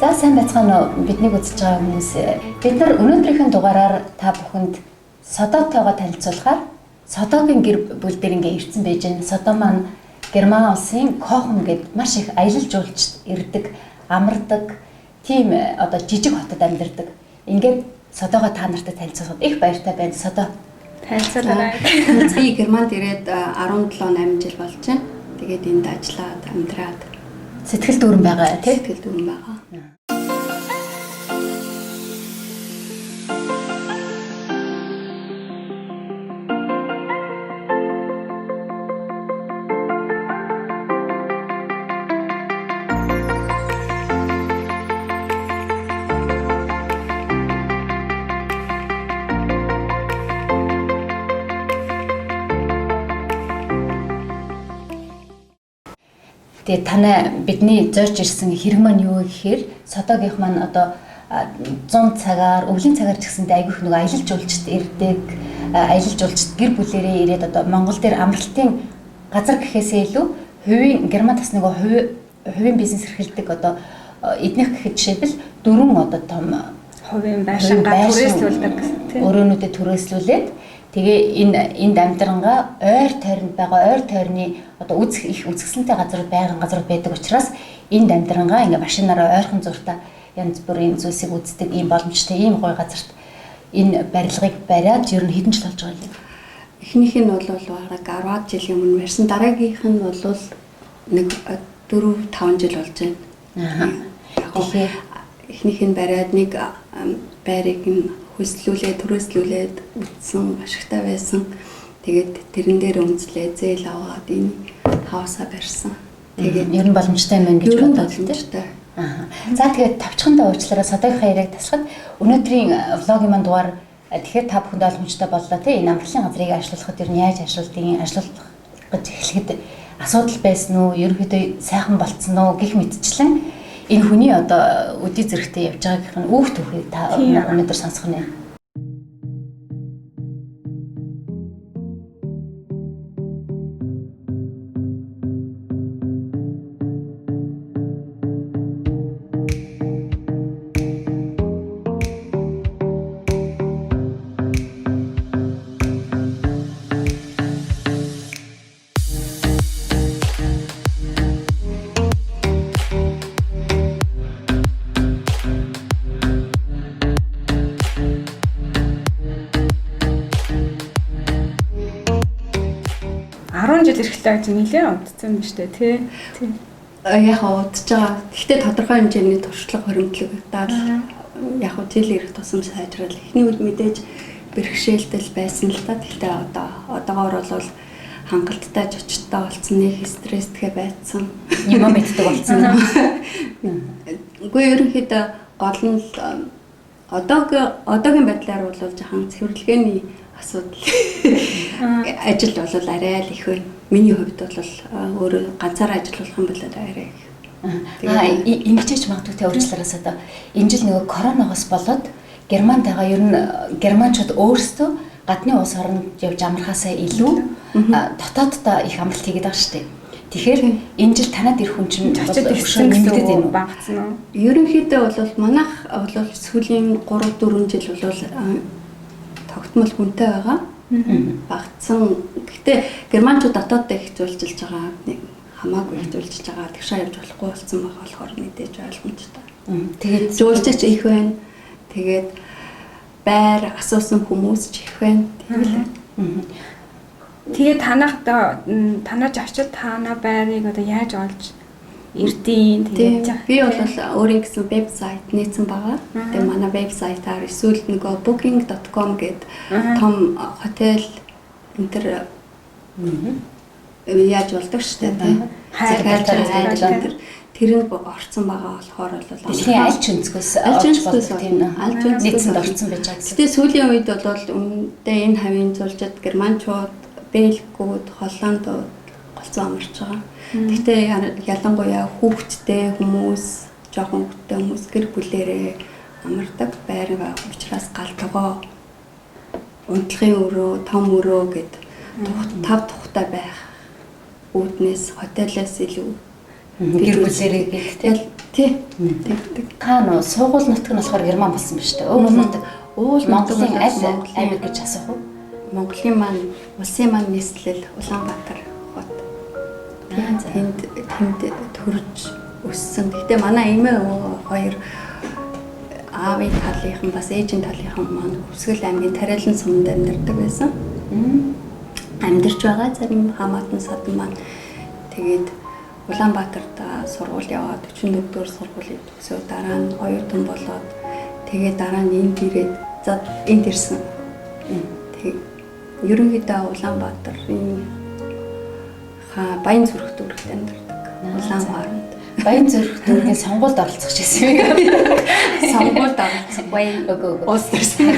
За сайн байцгаана уу биднийг үзэж байгаа хүмүүс. Бид нар өнөөдрийнхээ дугаараар та бүхэнд Содотойгоо танилцуулахаар Содогийн гэр бүл дээр ингээ ирсэн байж байна. Содо маань Герман улсын Кохм гэд маш их аялал жуулчд ирдэг, амардаг, тийм одоо жижиг хотод амьдардаг. Ингээд Содогоо та нартай танилцуулахад их баяртай байна. Содо танилцуулаарай. Би Германд ирээд 17-8 жил болж байна. Тэгээд энд ажиллаад амьдраад сэтгэл дүүрэн байгаа тийм. Сэтгэл дүүрэн байгаа. Тэгээ танай бидний зорж ирсэн хэрэг маань юу гэхээр Содогийнх маань одоо 100 цагаар, өвлийн цагаар ч гэсэндээ айгүйх нэг аялал жуулчд ирдэг, аялал жуулчд гэр бүлэрээ ирээд одоо Монгол дээр амралтын газар гэхээсээ илүү хувийн Герман тас нэг хувийн бизнес эрхэлдэг одоо эднийх гэхэд жишээлбэл 4 одоо том хувийн байшингаа түрээслүүлдэг тийм өрөөнүүдэд түрээслүүлээд тэгээ энд амьдрангаа ойр тойронд байгаа ойр тойрны одоо их үзэсгэлэнтэй газрууд байдаг учраас энд амьдрангаа ингээ машинаараа ойрхон зуртаа янз бүрийн зүйлсийг үздэг ийм боломжтой ийм гоё газарт энэ барилгыг бариад ер нь хэдэн жил болж байгаа юм. Эхнийх нь бол бараг 10 жилийн өмнө барьсан. Дараагийнх нь бол нэг 4-5 жил болж байна. Тэгэхээр эхнийх нь бариад нэг байрыг нь хөслүүлээд түрээслүүлээд үтсэн ашигтай байсан. Тэгээд тэрэн дээр үнслээ зээл аваад энэ хаусаа барьсан. Тэгээд ер нь боломжтой юм гэж бодоод тийм. За тэгээд тавчхандаа уучлаарай Содогийнхаа яриаг тасахад өнөөдрийн влогийн маань дугаар тэгэхээр та бүхэнд ойлгомжтой боллоо тийм. Энэ амралтын газрыг ажилуулахад ер нь яаж ажиллах гэж эхлэхэд асуудал байсан уу? Ерөнхийдөө сайхан болцсон уу гэх мэтчлэн энэ хүний одоо үдий зэрэгтэй явж байгаагийнх нь үүх түүхийг та өнөөдөр сонсох нь. жил эрэхтэй ажил нэлээд удсан юм штэ тий. Яг удаж байгаа. Гэхдээ тодорхой хэмжээний туршлага хоригдлогдаад яг жил ирэх тусам сайжрал. Эхний үед мэдээж бэрхшээлтэл байсан л та. Гэхдээ одоогоор бол хангалттай жочтой болсон, нэг стресстэй байсан. Юм мэддэг болсон. Үгүй ерөнхийдөө гол нь одоогийн байдлаар бол жоохон цэвэрлэгээний асуудал ажил бол арай л их байна. Миний хувьд бол өөрөө ганцаараа ажиллах юм бол арай их. Ингэж магадгүй тэ өөрчлөлөөс одоо энэ жил нөгөө коронавигоос болоод Германд байгаа ер нь германчууд өөрсдөө гадны улс оронд явж амрахаасаа илүү дотооддоо их амралт хийгээд байгаа шүү дээ. Тэгэхээр энэ жил танад ирэх хүн чинь очиод ирсэн гэдэг юм багцсан уу? Ерөнхийдөө бол манайх бол сүүлийн 3-4 жил бол тогтмол хүнтэй байгаа. Багцсан. Гэхдээ германчууд дотооддоо их зүйлжилж байгаа. Нэг хамаагүй их зүйлжилж байгаа. Тэгшээ явж болохгүй болсон байгаа болохоор мэдээж ойлгомжтой. Тэгээд жуулчч их байна. Тэгээд байр асуусан хүмүүс ч их байна. Тэгээд танаа авчил танаа байрыг одоо яаж олж эрдэм тэгээд би бол өөрийн гэсэн вебсайт нээсэн байгаа. Тэгээд манай вебсайтаар эсвэл нөгөө booking.com гэдэг том хотел энтер яаж болдог штэ тийм. Захиалж тэр нь орцсон байгаа болохоор бол дэлхийн аль ч өнцгөөс нийцэнд орцсон байж байгаа. Гэтэ сүүлийн үед бол үүндээ энэ хавийн зулжид германчууд, Бельгиуд, Холландууд голцоо амарч байгаа. Гэхдээ ялангуяа хүүхдтэй хүмүүс, жоохон хүүхдтэй хүмүүс гэр бүлэрээ амардаг байргаа учраас галтгоо унтлахын өрөө, том өрөө гэд тав тухтай байх үүднээс хотелээс илүү Гэр бүлэрээ гэдэг тэгэл тий. Та нөө сургууль нутаг нь болохоор Герман болсон биз дээ. Уул нутаг. Монголын аль аймаг гэж асуух уу? Монголын маань улсын маань нийслэл Улаанбаатар хот. Тэнд төрж өссөн. Гэтэ манай эмээ хоёр аавын талынхан бас ээжийн талынхан маань Хүсгэл аймгийн Тариалан суманд амьдардаг байсан. Амьдарч байгаа зарим Хамаатан садан маань тэгээд Улаанбаатарт сургууль яваад 44-р сургуулийг төгсөө дараа нь оюутан болоод тэгээд дараа нь энд ирээд за энд ирсэн. Тэг ерөнхийдөө Улаанбаатарын Баян зүрх дүүрэгт амьдардаг. Улаанбаатарт Баян зүрх дүүргийн сонгуульд оролцох гэсэн юм. сонгуульд оролцохгүй. Улс төрсөн.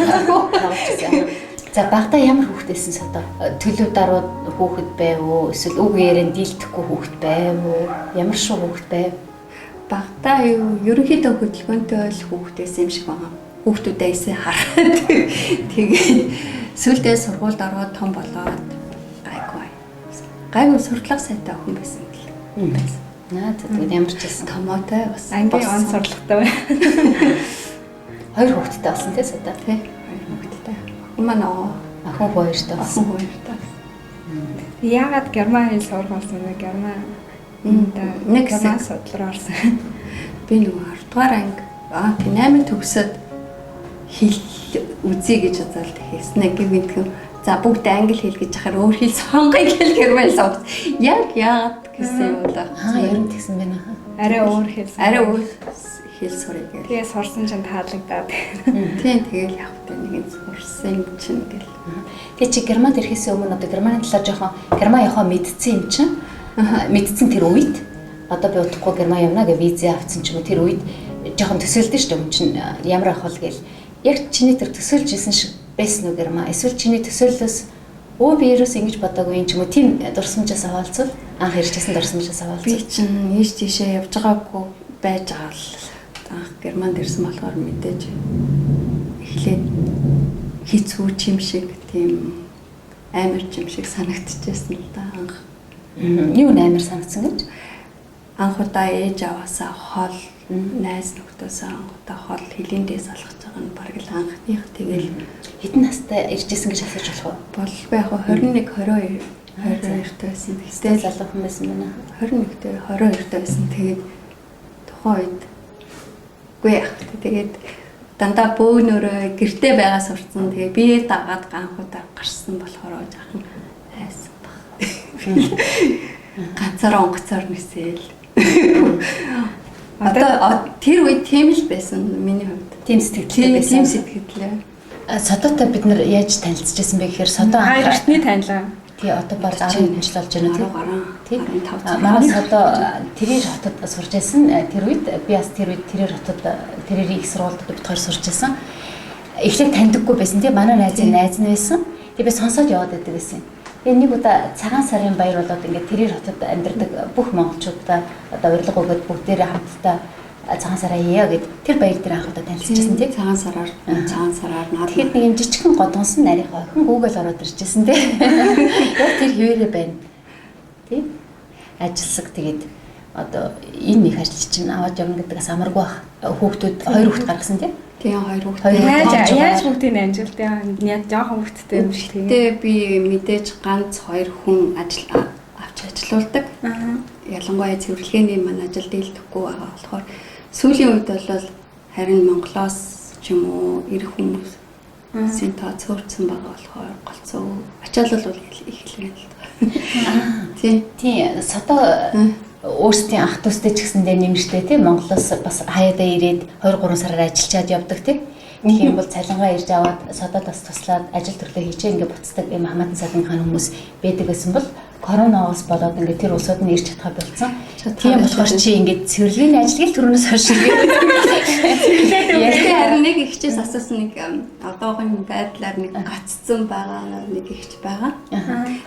За багтаа ямар хүүхдээсэн содоо? Төлөв даруй хүүхэд байв уу? Эсвэл үг ярианд дийлдэхгүй хүүхэд байв уу? Ямар шүү хүүхэд байв? Багтаа ерөнхийдөө хөдөлгөөнтэй л хүүхдээсэн юм шиг байна. Хүүхдүүдээсээ хараад тэгээд сүүлдээ сургуульд ороод том болоод гайгүй сурдлага сайтай охин байсан гэл. Наа тэгээд ямар ч байсан томоотой бас ангийн он сурлагатай байна. 2 хүүхэдтэй болсон тий содоо. Тий 2 хүүхэдтэй. Манай охин хоёртой болсон. Охин хоёртой. Яагаад герман хэл сурах болсон бэ? Герман герман судлаар орсон. Би нөгөө 10 дугаар анги тийм 8 төгсөөд хэл үзье гэж бодоод хэлснэ гэвэнтхэн за бүгд англи хэл гэж яхаар өөр хэл сонгоё гэл герман сонгоц. Яг яагаад гэсэн юм бол ер нь тэгсэн байна хаа. Арай өөр хэл. Арай өөр хэл сурах гэл. Тэгээ сурсан чинь таалагдаад. Тийм тэгэл явах тэ нэг сурсан юм чинь гэл. Тэгээ чи германд ирэхээс өмнө одоо германы талаар жоохон герман явахаа мэдсэн юм чинь. Мэдсэн тэр үед одоо би удахгүй герман явна гэж виз авсан ч юм уу тэр үед жоохон төсөөлдөө шүү дээ юм чинь ямар ах бол гэл. Яг чиний тэр төсөөлж исэн шиг байсан уу герман? Эсвэл чиний төсөөллөөс өө би ерөөс ингэж бодоогүй юм ч юм уу тийм дурсамжаас аваалцвал анх иржсэн дурсамжаас аваалцвал би чинь ийш тийшээ явж байгаагүй байж байгаа л анх германд ирсэн болохоор мэдээж эхлээд хэцүү юм шиг тийм амар юм шиг санагдчихсэн л да анх. Юу амар санагдсан гэж? Анх удаа ээж аваасаа хол найз нөхдөсөө анх удаа хол хилэндээс алхаж байгаа нь бараг л анхных тэгэл хэдэн настай иржсэн гэж асууж болох вэ? Яг 21 22 22-т байсан. Тэгтээ залуу хүн байсан байна. 21-т 22-т байсан. Тэгээд тухайн үед үгүй яах вэ? Тэгээд дандаа бөөнөрөө гэртээ байгаа сурцсан. Тэгээд бие дагаад ганхуудаа гарсан болохоор жаахан айсан баг. Ганцаараа онгоцоор нисээл. Одоо тэр үед тийм л байсан миний хувьд. Тийм сэтгэлтэй байсан. Тийм сэтгэлтэй. Содоотой бид нар яаж танилцчихсан бэ гэхээр содоо хоёр эртний танилаа. Тий одоо баг 10 жил болж байна тий. Манай содоо тэрээр хотод сурч байсан. Тэр үед би бас тэр үед тэрээр хотод тэрээр их сургуульд бид хоёр сурч байсан. Эхлээд таньдаггүй байсан тий. Манай найзын найз нь байсан. Тэгээ би сонсоод яваад байдаг байсан. Тэгээ нэг удаа цагаан сарын баяр болоод ингээд тэрээр хотод амьдардаг бүх монголчуудаа одоо урилга өгөөд бүгдээрээ хамтдаа цагаан сараа яа гэд тэр баяр дээр анх удаа танилцчихсан тий. Цагаан сараар наад. Тэгэхэд нэг юм жижигхэн годонсон нарийнхаа охин Google ороод ирчихсэн тий. Яг тэр хിവэрэ байна. Тий. Ажилсаг тэгээд одоо энэ их ажил чинь аваад явна гэдэгээс амаргүй бах. Хүүхдүүд 2 хүүхд гаргасан тий. Тийм 2 хүүхд. Яаж бүгдийг амжилттай яа жоохон хүүхдтэй юм шиг тийм. Тэ би мэдээж ганц 2 хүн авч ажилуулдаг. Ялангуяа цэвэрлэгээний маань ажил дийлдэхгүй байгаа болохоор сүүлийн үед бол харин Монголоос ч юм уу ирэх хүмүүс синта цөөрцөн байгаа болохоор голцоо ачаалал бол их хэлгэн л. Тийм содоо өөрсдийн ах дүүстэй ч гэсэндээ нэмэртэй тийм Монголоос бас хаяадаа ирээд 2-3 сараар ажиллачаад явдаг тийм. Тэгэх юм бол цалингаа ирж аваад содоодоос туслаад ажил төрлөө хийжээ ингээд буцдаг юм Хамаатан садынхаа хүмүүс байдаг гэсэн бол коронавигоос болоод ингээд тэр улсууд нь ирж чадхаа болцсон. Тийм болохоор чи ингээд цэвэрлэгийн ажлыг л түрүүнээс хойш яг харин нэг ихчээс асуусан нэг одоогийн байдлаар нэг гаццсан байгаа нэг ихч байгаа.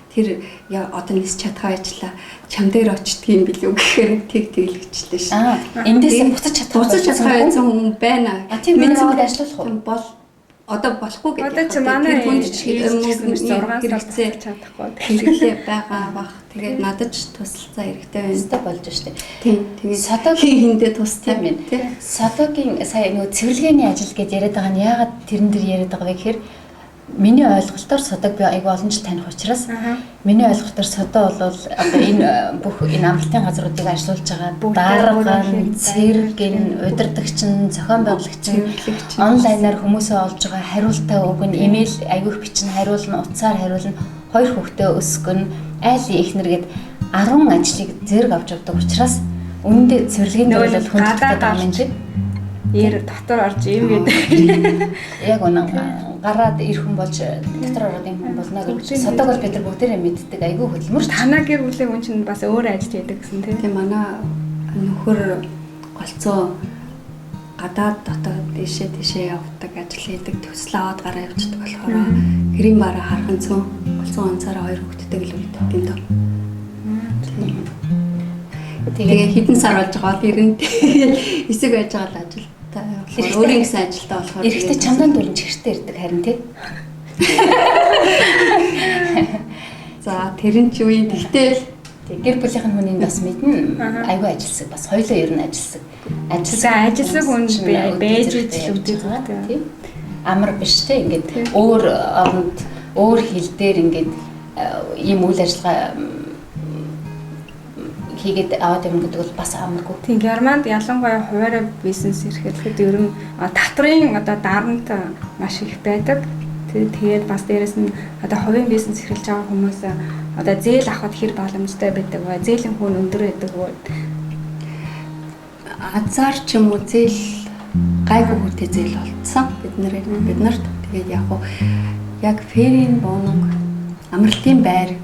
Тэр одоо нис чадхаа ажиллаа чам дээр очдөг юм билүү гэхээр тэг тэглэгчлээ шээ. Эндээс буцаж чадхаа байсан хүн байна. Тийм бид аваад ажиллах уу? Бол одоо болохгүй гэдэг. Одоо чи манай хүнд ээж ч гэсэн 6 сар хэрэгцээ чадахгүй. хэрэглээ байгаа бах. Тэгээд надад ч тусалцаа хэрэгтэй байна. Өстой болж штэ. Тийм. Тэгээд Садогийн хиндэ тустай юм. Садогийн сая нөгөө цэвэрлэгээний ажил гэж яриад байгаа нь яагаад тэрэн дээр яриад байгаа вэ гэхээр миний ойлголтоор Садог би айгүй олон жил таних учраас миний ойлголтоор Садо бол одоо энэ бүх энэ амралтын газруудыг ажиллуулж байгаа дарга, цэрэг, удирдагч, зохион байгуулагч, онлайнаар хүмүүсээ олж байгаа хариултаа өгнө, имэйл айгүйх бичнэ, хариулна, утсаар хариулна, 2 хүүхдээ өсгөн, айлын ихнэр гэд 10 ажлыг зэрэг авч явдаг учраас үүндээ цэвэрлэгийн дээр бол хүндэлдэг байгаа юм чинь. Ир дотор орж юм гэдэг. Яг үнэн гараад ирэх хүн болж дотор ороод юм хүн болно гэж Садог бол бид нар бүгдээрээ мэддэг айгүй хөдөлмөр. Танаа гэр бүлийн хүн чинь бас өөр ажил хийдэг гэсэн тийм. Манай нөхөр голцоо гадаад дотоод дэшээ явдаг, ажил хийдэг, төсөл аваад гараа явчихдаг болохоор гэрийн бараа хархан цөөн голцоо онцаараа 2 хүүхэдтэй л үйдэг юм даа. Тэгээ хитэн сар болж байгаа бол ирэн эсэг байж байгаа л ажил. Өөрийн гэсэн ажилдаа болохоор эрэхтэй чамдан дөрөн чихэртэй ирдэг харин тий. За тэрэн ч үе тэгтэл гэр бүлийнх нь хүний бас мэднэ айгүй ажилсаг бас хоёулаа ер нь ажилсаг хүн байж ижлүүдтэй байгаа тийм амар биш те ингээд өөр оронд өөр хил дээр ингээд ийм үйл ажиллагаа хийгээд аваад явна гэдэг бол бас амаргүй. Тийм Германд ялангуяа хуваарь бизнес эрхлэхэд ер нь татрын одоо дарамт маш их байдаг. Тэгээд бас дээрэс нь одоо хувийн бизнес эрхэлж байгаа хүмүүс одоо зээл авахд хэр боломжтой байдаг вэ? Зээлийн хүн өндөр байдаг вэ? Азар ч юм уу зээл гайгүй хүүтэй зээл болцсон биднэрт. Тэгээд яг ферийн боног амралтын байр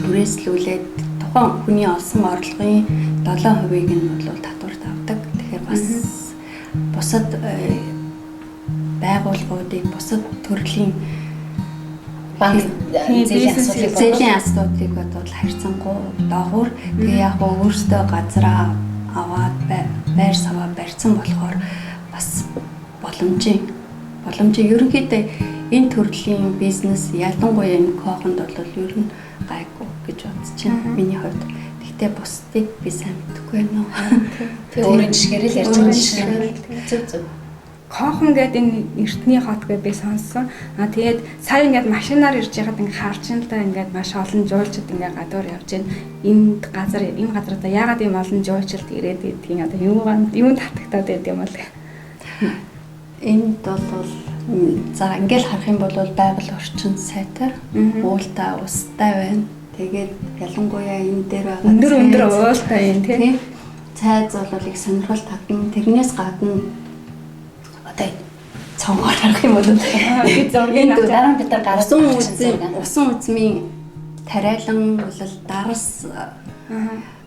түрээслүүлээд тухайн хүний олсон орлогын 7%-ийг нь бол татварт авдаг. Тэгэхээр бас бусад байгууллагуудыг бусад төрлийн банк зээлийн асуудлыг бодвол харьцангуй доогуур. Тэгээ яг өөрсдөө газраа аваад байр саваа барьсан болохоор бас боломжийн ерөнхийдөө энэ төрлийн бизнес ялангуяа энэ кохонд бол ер нь гайгүй гэж бодож байна. Миний хувьд. Гэхдээ бусдыг би сайн мэдэхгүй байна уу. Тэгээ өөрийн жишгээр л ярьж байгаа шүү. Зөв. Кохон гэдэг энэ эртний хот гэж би сонссон. Тэгээд сая ингээд машинаар ирж байхад ингээд харж ин л да ингээд маш олон жуулчид ингээд гадуур явж байна. Энэ газараа яагаад ийм олон жуулчид ирээд гэдгийг одоо юу татагтаад байд юм бол. Энд бол за ингээл харах юм бол байгаль орчин сайтай, уултай, устай байна. Тэгээд ялангуяа энэ дээр байгаа өндөр уултай юм тийм. Цайз бол их сонирхол татна. Тэрнээс гадна одоо цонхоор харах юм бол би зургийг дараа нь бид нар усан үзмийн тариалан бол дарс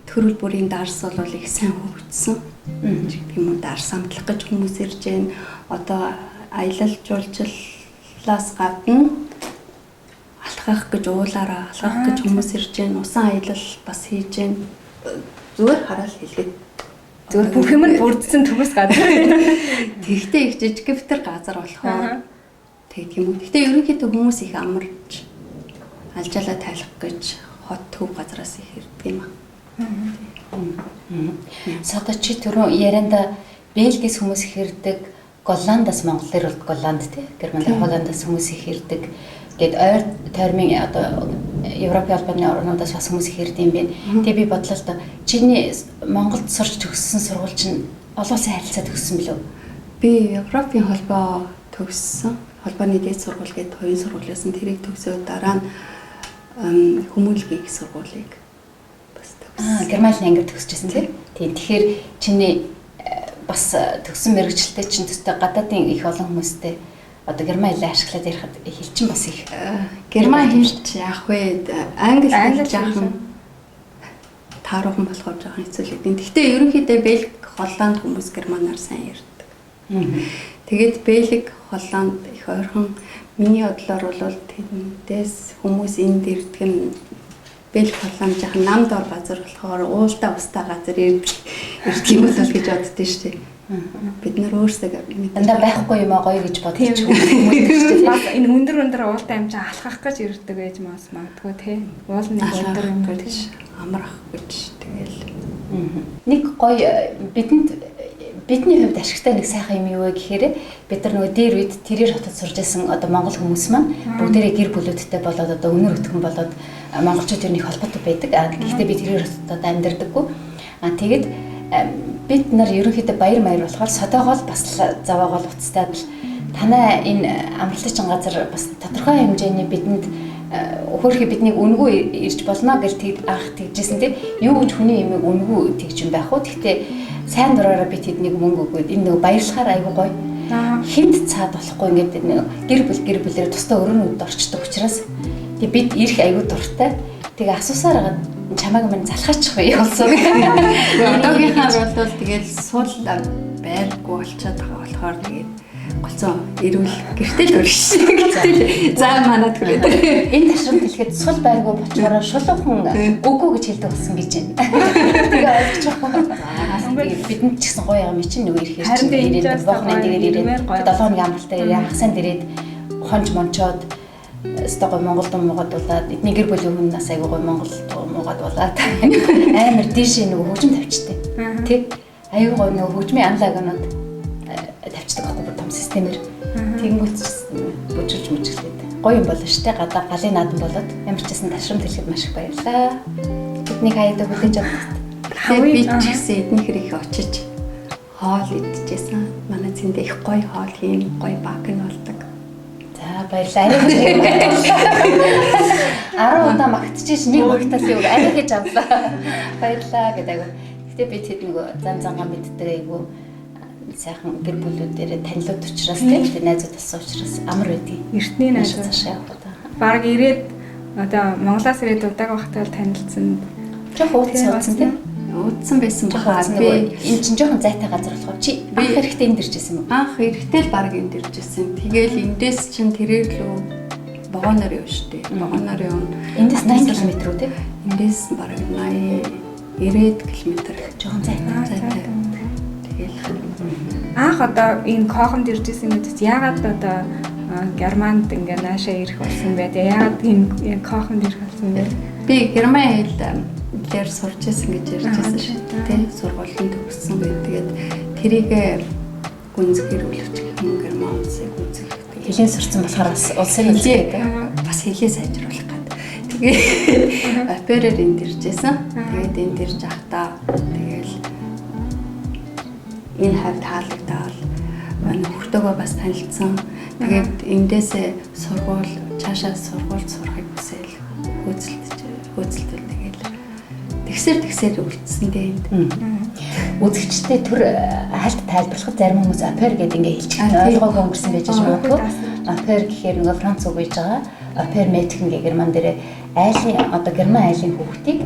төрөл бүрийн дарс бол их сайн хөгжсөн. Гэдэг юм уу дарс амтлах гэж хүмүүс ирж байна. Одоо аялал жуулчлалаас гадна алхах гэж уулаараа алхах гэж хүмүүс ирж байна. Усан аялал бас хийж байна. Зүгээр хараад хэлгээд зүгээр бүх юм нь бүрдсэн төгс газар. Тэгтээ их жижиг битэр газар болохоор тэг юм уу. Тэгтээ ерөнхийдөө хүмүүс их амарч алжаалаа тайлах гэж хот төв газраас их ирдэг юм аа. Сада чи түрүү ярианда Бельгиэс хүмүүс их ирдэг, Голландаас Монголоор бол Голланд тий, Германд Холландаас хүмүүс их ирдэг. Гэт ойр тойрмын одоо Европын албаны орнуудаас бас хүмүүс их ирдэг юм байна. Тэгээ би бодлоо л да чиний Монголд сурч төгссөн сургууль чинь олон улсын харилцаа төгссөн билүү? Би Европын холбоо төгссөн. Холбооны дээд сургууль гээд хоёрын сургуулиас нь тэрийг төгсөөд дараа нь хүмүүлгийн сургуулийг бас төгссөн. Германы ангид төгсөжсэн тий. Тэгэхээр чиний бас төгссөн мэргэжилтэд чинь төстэй гадаадын их олон хүмүүстэй одоо герман хэлээ ашиглаад ярихад хэлчин бас их герман хэлж яах вэ? Англи хэлж яах нь тааруухан болохоор жоохон хэцүү л гэдэг. Гэхдээ ерөнхийдөө Бельги, Холланд хүмүүс германаар сайн ярьдаг. Тэгээд Бельги, Холланд их ойрхон миний бодлоор бол тэндээс хүмүүс энд ирдэг нь Бельги, Холланд жоохон нам дор газар болохоор уултаа устаа газар ирдэг юм бол гэж боддөө шүү дээ. Бид нар өөрсдөө дандаа байхгүй юм аа гоё гэж бодож Тийм. хүмүүс Бас энэ өндөр уултай юм чинь алхах гэж ирдэг ээж маас магадгүй тий. Уул нэг өндөр юм гэж амрах гэж тэгэл нэг гоё бидний хувьд ашигтай нэг сайхан юм юу вэ гэхээр бид нар нөгөө дээр үед тэрээр хотод сурж байсан одоо монгол хүмүүс маань бүгдээрээ гэр бүлүүдтэй болоод одоо өнөр өтгөн болоод монголчууд юу нэг холбоотой байдаг. Гэхдээ би тэрээр хотод амьдардаггүй. Тэгээд бид нар ерөнхийдөө баяр маяр болохоор содоогоол бас заваагаал уцтай бол танай энэ амралтын газар бас тодорхой хэмжээний бидэнд хөөрхий биднийг үнгүй ирж болно гэж анх тэгжсэн тийм юу гэж хүний юмыг үнгүй тэгж юм байх уу. Гэхдээ сайн дураараа бид тэднийг мөнгө өгөөд энэ нэг баярлахаар айгуу гоё. Хинт цаад болохгүй ингээд гэр бүлээр тусдаа өрөөнүүд орчдөг учраас тэг бид ирэх айгуу дуртай. Тэгээ асуусаар агаад чамайг минь залхаачих вэ болсон. Одоогийнхаар бол тэгэл сул байргүй болчиход байгаа болохоор тэгээд голцоо ирүүл гэртэл өрш. Гэртэл заа манад хүрээд. Энэ ташрамт хэлэхэд сул байргүй болчоор шулуухан үгүй гэж хэлдэг болсон гэж байна. Тэгээ ойлгож байгаа. Бидэнд ч гэсэн гоё юм чинь нөгөө ирэхээр чинь ирээд бохны дээр ирээд 7 хоногийн амралтаа ирээ хасан дээрээд хонж мончоод стогой Монголд муугадуулаад эдний гэр бүлийн хүн нас айгуу гоё Монголд муугадуулаад амар дээш нөгөө хөгжим тавьчтай. Тэг айгуу гоё нөгөө хөгжмийн анлагнууд тавьчдаг байхгүй том системээр. Тэнгүүт бүжгэлж мүжгэлээд гоё юм болно штэ. Гадаа галын наадам болоод ямар ч гэсэн ташрамт хэлэхэд маш их баярлаа. Бидний хаяад хүлээж авах. Би ч гэсэн эдний хэрэг очиж хоол идчихсэн. Манай зэндээ их гоё хоол хийн, гоё баг нь болдог. За баярлалаа. 10 удаа магтчихш нэг магтаал юу арай гэж авлаа. Баярлалаа гэдэг. Гэтэ би тэд нөгөө зангаа мэддэг айгу сайхан гэр бүлүүдээр танилуд учраас тийм найзууд болсон учраас амар байдгийг. Эртний найзууд баг ирээд одоо Монголоос ирээд удааг багтаал танилцсан. Жохоо уудсан тийм. Уудсан байсан бахаа. Би энэ чинь жоохон зайтай газар болохоор чи би хэрэгтэй энд иржсэн юм уу? Анх эрэхтэй л баг энд иржсэн. Тэгээл эндээс чинь тэрээр лөө вагоноор явж штэ. Вагоноор явна. Эндээс 80 км үү тийм? Эндээс баг 80 90 км жоохон зайтай. Тэгээл анх одоо энэ коохонд иржсэн юм гэж яагаад одоо Германд ингээ наашаа ирэх болсон бэ? Яагаад энэ коохонд ирэх болсон бэ? Би Герман хэлээр сурч ирсэн гэж ярьжсэн шүү дээ. Сургуулийн төгссөн гэдэг. Тэгээд тэрийг гүнзгийр үлвчих юм Герман улсыг үзэх. Хэлээ сурцсан болохоор бас улсын хэлээ бас хэлээ сайжруулах гэдэг. Тэгээд оперээр энд иржсэн. Тэгээд энд ирж ахтаа тэгээл энэ хавьд таалагдаад хөртөөгөө бас танилцсан. Тэгээд эндээсээ цаашаа сургууль сурахыг хүсээл хөөцөлдөл тэгээд тэгсэр үлдсэн дээ. Үзэгчтэй төр хальт тайлбарлахад зарим хүмүүс опер гэдэг ингээ хэлчих ойлгоогүй өнгөрсөн байж магадгүй. Опер гэхээр нөгөө Франц үг гэж байгаа. Опер метик ингээ герман дээр герман айлын хүүхдийг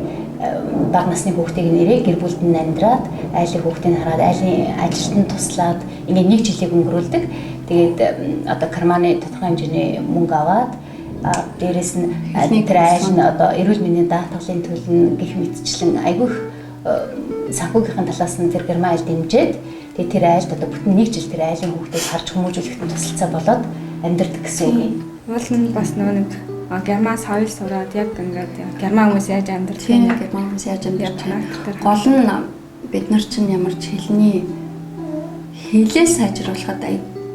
бага насны хүүхдийг нэрээ гэр бүлд нь амьдраад айлын хүүхдийг хараад айлын ажилтнанд туслаад ингээ нэг жилиг өнгөрүүлдэг. Тэгээд одоо германы тодорхой хэмжээний мөнгө аваад дээрэс нь тэр айл нь одоо эрүүл мэндийн даатгалын төлн гих мэтчлэн айгүйх санхүүгийн талаас нь тэр герман айл дэмжиж тэгээд тэр айлд одоо бүтэн нэг жил тэр айлын хүүхдийг харж хүмүүжүүлэхэд тусалцаа болоод амьдардаг гэсэн үг юм. Уул нь бас нэг герман соёл сураад яг ингээд герман хүмүүс яаж амьдардаг юм герман хүмүүс яаж амьдардаг. Гол нь бид нар чинь ямар ч хэлээ сайжруулахад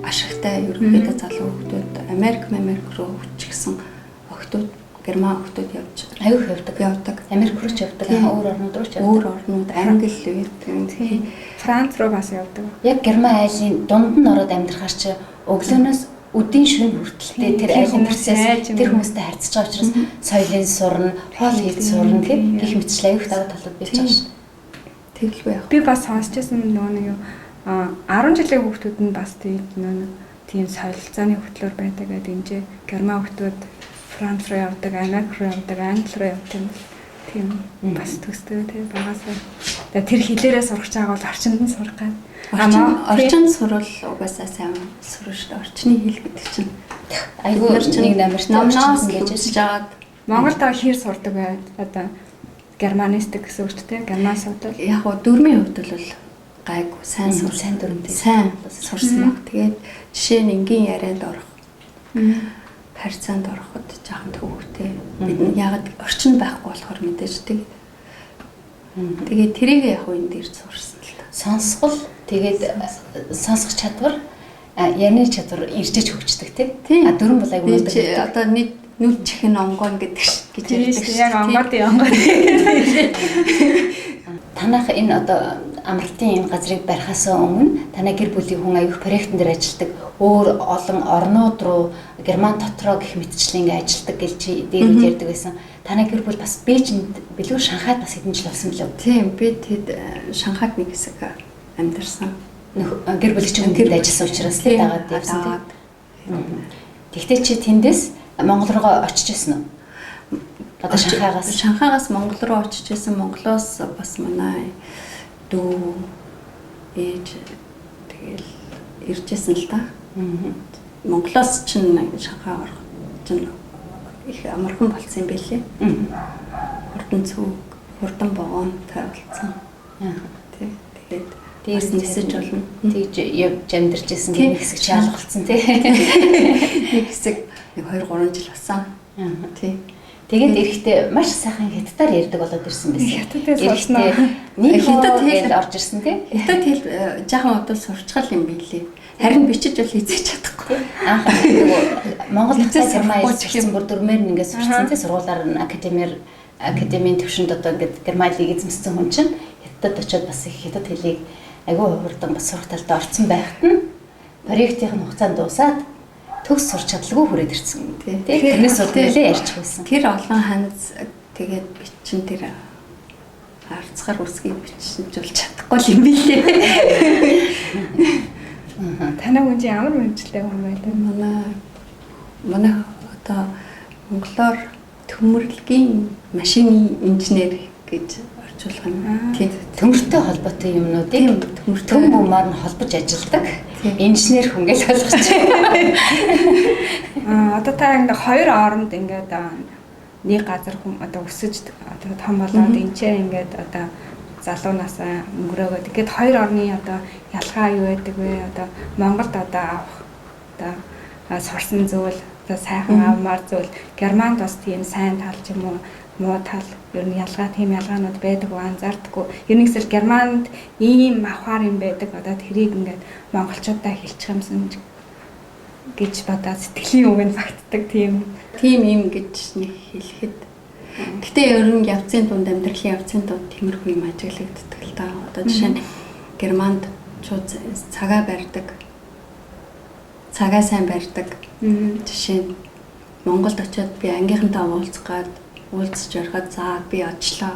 ашигтай ерөнхийдөө залуу хүмүүс Америк руу хүчгсэн охтууд герман охтууд явж явдаг. Америк руу ч явдаг. Өөр орнууд руу ч явдаг. Өөр орнууд Англи үү, Франц руу бас явдаг. Яг герман айлын дунд нь ороод амьдрахаар чи өглөөнөөс өдийн шөнө хүртэлтэй тэр айлын процесс тэр хүмүүстэй харьцаж байгаа учраас соёлын сурна, хоол хийж сурна гэх мэтчлээ аюух даваа талууд байж байгаа шүү дээ. Тэгэлгүй яг. Би бас сонсчихсан нөгөө нэг 10 жилийн хүүхдүүд нь бас тийм солилцооны хөтлөөр байдаг гэдэг энэ герман хүүхдүүд Франц руу явдаг, Америк руу явдаг, Англи руу явдаг. Тийм бас төстэй тийм багасаа. Тэгээ тэр хэлээрээ сурах чагаа бол орчинд нь сурах гад. Орчин сурвал угаасаа сайн сурна шүү дээ. Орчны хэл гэдэг чинь айгүй нэг намарт номноос гэж жаад Монголд хэр сурдаг бай одоо германистик гэсэн үг тийм герман судал. Яг гоо дөрмийн хувьд бол гайгүй сайн сайн дүрмтэй. Сайн сурсан баг. Тэгээд жишээ нь энгийн ярианд орох. Харьцаанд ороход жоохон төвөгтэй. Бид яг орчин байхгүй болохоор мэдээж тэгээд тэрийг яг энэ дээр сурсан л та. Сонсгол тэгээд сонсох чадвар яны чадвар иржиж хөгждөг тий. Дүрм бол айгүй өндөр. Одоо нүд чихэн онгон гэдэг гэж ярьдаг шүү. Яг онгон. Танах энэ одоо амралтын энэ газрыг барихаас өмнө танай гэр бүлийн хүн аюух проектн дээр ажилладаг өөр олон орнууд руу Герман дотроо гэх мэтчлэн ингээ ажилладаг гэж чи дээр үд ярьдаг байсан. Танай гэр бүл бас Бээжинд билүү Шанхайд бас хэдэн жил болсон билүү? Тийм би тэд Шанхайд нэг хэсэг амьдарсан. Гэр бүлийн чинь тэнд ажилласан учраас л дагаад явсан тийм. Тэгтээ чи тэндээс Монгол руу очиж ирсэн үү? Одоо Шанхайгаас Монгол руу очиж ирсэн. Монголоос бас манай дүү ээж тэгэл иржсэн л та. Монголоос ч Шанхай орох чинь их амархан болсон юм байлээ. Хурдан цүг, хурдан богоонтой болсон. Тэгээд дээрс нисэж болно. Тэгж явж амьдарч ирсэн гэх нэг хэсэг шаалгалцсан тий. Нэг хэсэг 2-3 жил болсон. Тий. Тэгээд эрэхтэй маш сайхан хятадаар ярьдаг болоод ирсэн байсан. Хятадаар сурснаа. Нэг хятад хэлд орж ирсэн тий. Хятад хэл жоохон удаа сурчгал юм билээ. Харин бичиж бол хийж чадахгүй. Анх Монгол хятад герман хэл сурсан бүр дөрмээр нэгээ сурсан тий. Сургуулаар академийн төвшөнд одоо ингээд германыг эзэмссэн хүн чинь хятадд очиод бас их хятад хэлийг айгүй хурдан бас сурах талд орцсон байхад нь проектийн хугацаанд дуусаад төгс сурч чадлагүй хүрээд ирсэн тий. Тэрнээс бол нэлээ ярьж байсан. Тэр олон ханц тэгээд бичин тэр арцгаар үсгийг бичиж чадахгүй юм билээ. Танай хүн чинь ямар мэрэгчлээ хүн байлаа? Манай одоо монголоор төмөрлөгийн машины инженер гэж орчуулах юм. Тийм. Төмөртэй холбоотой юмнуудыг төм бумаар нь холбож ажилладаг инженер хүн гэж ойлгож байна. Одоо та ингээд хоёр оронд ингээд нэг газар хүн одоо өсөж одоо том болоод энчээ ингээд одоо залуунасаа өнгөрөөгөө тэгээд хоёр орны одоо ялгаа юу байдаг вэ? Одоо Монголд одоо авах одоо сурсан зүйл одоо сайхан авмаар зүйл Германд бас тийм сайн тал ч юм уу муу тал ер нь ялгаа тийм ялгаанууд байдаг уу анзаардаггүй. Ер нь эсвэл Германд ийм авахар юм байдаг одоо тэрийг ингээд монголчуудаа хэлчих юмсан гэж бодоод сэтгэлийн үг нь багтдаг тийм юм гэж нэг хэлэхэд. Гэтэ ер нь явцын дунд амьдралын явцын дунд тиймэрхүү юм ажиглагддаг л да. Одоо жишээ нь Германд шууд цагаа барьдаг. Цагаа сайн барьдаг. Жишээ нь Монголд очиод би ангийнхантай уулзч ярихад за би очлоо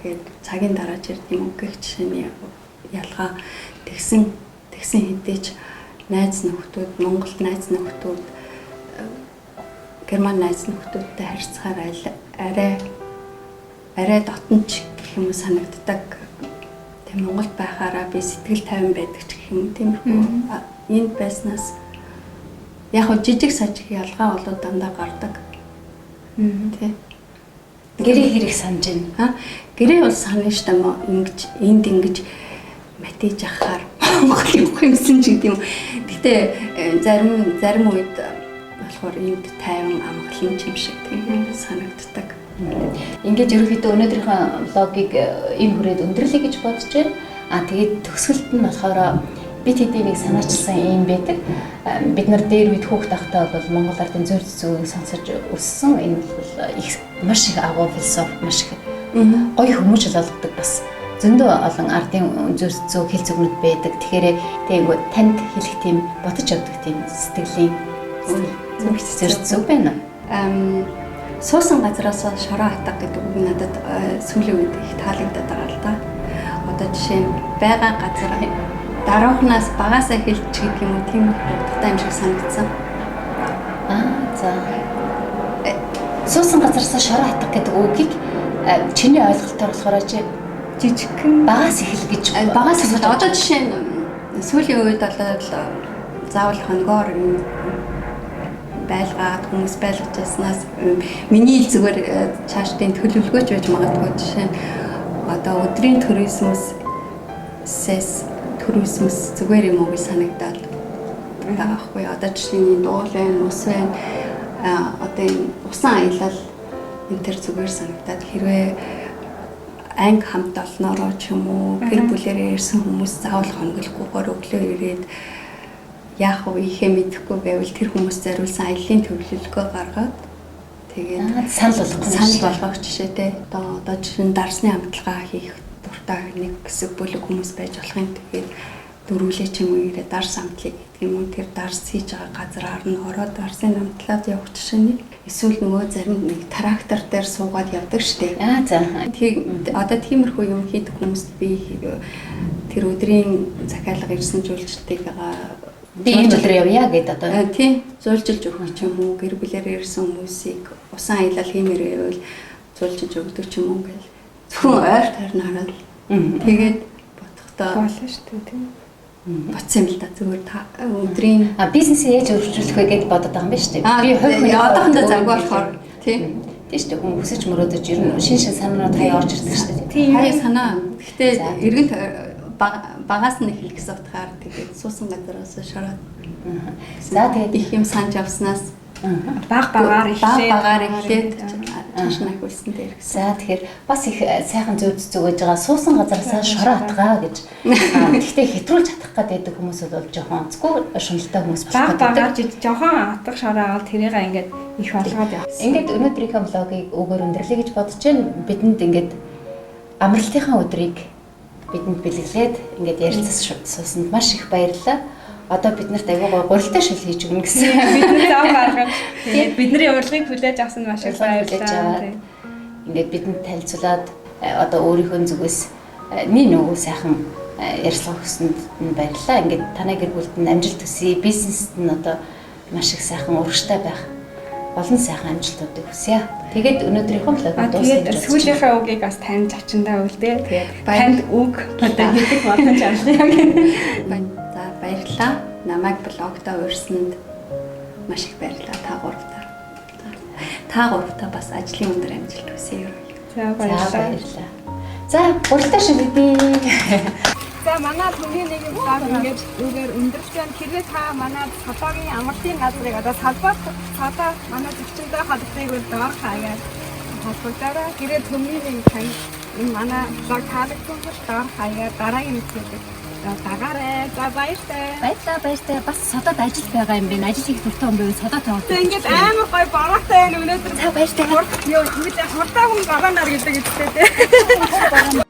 гэд цагийн дараа ч юм уу гэх жишээний ялгаа тэгсэн хэдийч найз нөхдүүд Монголд найз нөхдүүд Герман найз нөхдүүдтэй харьцахаар арай дотнч гэх юм санагддаг. Тэг Монголд байхаараа би сэтгэл тайван байдаг ч гэх юм тиймэрхүү энд байснаас яг хөө жижиг сажиг ялгаа болоод дандаа гардаг. Тэ гэрээ хэрэг санаж байна. Гэрээ бол санаж штэ ингэж матэж ахаар Монгол юмсэн ч гэдэм. Гэтэ зарим үед болохоор энд тайван амгалан юм шиг тийм санагддаг. Ингээд ерөнхийдөө өнөөдрийнхөө влогийг энэ хүрээд өндөрлөе гэж бодож байна. Тэгээд төгсгөлт нь болохоор бид хэдийн нэг санаачилсан юм байдаг. Бид нар дээр үед хүүхд тахтаа бол Монгол ардын зөв зүйн сонсож өссөн. Энэ бол их маш их агуу философи, маш их гоё хүмүүжил олгодог бас зөндөө олон ардын зөв хэл зүгнүүд байдаг. Тэгэхээр тэйгүү танд хэлэх тийм бодож авдаг тийм сэтгэлийн зөв зүг байна. Суусан газраас шороо хатах гэдэг үг надад сүүлийн үед их таалагдаад байгаа л да. Одоо жишээ нь байгаа газар даруухнаас багаасаа хэлчих гэдэг юм уу тийм утгатай юм шиг санагдсан. За. Суусан газараас шороо хатах гэдэг үгийг чиний ойлголтоор болохоор жижигхэн багаас эхэл гэж багаас эхэл. Одоо жишээ нь сүүлийн үед болоод заавал хоногоор байлгаад хүмүүс байлгаж яснаас миний ил зүгээр цаашдын төлөвлөгөөч байж магадгүй. Жишээ нь одоо өдрийн туризмсээс төрөөсмөс зүгээр юм уу гэж санагдаад байгаа байхгүй. Одоо жишээ нь дуул байна, ус байна. Одоо энэ усан аялал энэ төр зүгээр санагдаад хэрвээ анги хамт олноороо ч юм уу гэр бүлэрээ ирсэн хүмүүс заавал хонголгүйгээр өглөө ирээд яах вэ ихэ мэдэхгүй байвал тэр хүмүүс зариулсан аяллаа төлөвлөгөө гаргаад тэгээд санал болгох жишээтэй одоо жишээ нь дарсны амтлагаа хийх дуртай нэг хэсэг бүлэг хүмүүс байж болох юм. Тэгээд дөрвөлээ ч юм уу ирээд дарс амтлыг гэдэг юм уу тэр дарс хийж байгаа газраар нь ороод дарсын амтлаад явах жишээ нэг эсвэл нөгөө зарим нэг трактор дээр суугаад явдаг штеп. За. Одоо тиймэрхүү юм хийдэг хүмүүст би тэр өдрийн захиалга ирсэн жуулчдыгаа би энэ өдөр явъя гэд одоо тийм зөөлжилж өгөх ч юм уу гэр бүлэрээ ирсэн хүмүүсийг усан аялал хиймээр байвал зөөлжилж өгдөг ч юм уу гэл зөвхөн ойр тойрн хараад тэгээд бодохдоо болно шүү дээ тийм. Батсан юм л да зүгээр өдрийн бизнесээ яаж өөрчилөх вэ гэж бодоод байгаа юм байна шүү дээ. Би хувь одоохондоо зарг болохоор тийм шүү дээ. Хүн өсөж мөрөөдөж ер нь шин санаанууд хаяа орж ирдэг шүү дээ. Тийм хаяа санаа. Гэхдээ эргэн багаас нь эхлэх гэсэн утгаар тэгээд суусан газараас шороод. За тэгээд их юм санаж авснаас багаар эхлээд чашнах үлсэн дээр гэсэн. За тэгэхээр бас их сайхан зүгэж байгаа суусан газараасаа шороо атгаа гэж. Гэхдээ хэтрүүлж чадах гэдэг хүмүүс бол жоохон онцгүй шуналтай хүмүүс болох гэдэг. Багаар жоохон атгах шороо аваад тэрийг ингээд их болгоод явсан. Ингээд өнөөдрийнхөө влогийг өгөр өндөрлөе гэж бодож байна. Бидэнд ингээд амралтынхаа өдрийг бидэнд бэлгэлээд ингээд ярилцсан суусанд маш их баярлалаа. Одоо бид нарт аягүй гурилтай шил хийж өгнө гэсэн. Бидний зам гаргаж тэгээд бидний урилгыг хүлээж авсан маш их баярлалаа. Ингээд бидэнд танилцуулаад одоо өөрийнхөө зүгээс нэг нөгөө сайхан ярьцлага өгсөнд баярлалаа. Ингээд танай гэр бүлд нь амжилт төсөй, бизнест нь одоо маш их сайхан урагштай байх. Олон сайхан амжилтуудыг хүсье. Тэгээд өнөөдрийнхөө влог дуусна. Тэгээд сүүлийнхээ үгийг бас танд зочиндаа үлдээ. Тэгээд танд үг одоо хэлэх боломж авлаа. За баярлалаа. Намайг блогтаа урьсанд маш их баярлалаа та гуравтаа. Та гуравтаа бас ажлын өндөр амжилт хүсье. За баярлалаа. За гурилтай шиг үдээ. За манай түүний нэг блог ингэж үгээр өндөрлж байна. Хэрвээ та манай салбарын амралтын газрыг одоо салбар манай зочиндоо холбогдыг доор хаяад холбогдороо. Хэрвээ түүний нэг тань энэ манай блог таалагдсан бол доор хаяад дараагийн үеийг дагаарай. За баярлалаа. Баярлалаа. Бас содод ажил байгаа юм байна. Ажил хийх дуртай юм байвал содод таваад. Ингээд амар гоё бороотой байна өнөөдөр. За баярлалаа. Юу хурдаа хүн гараанаар гэдэг үстэй.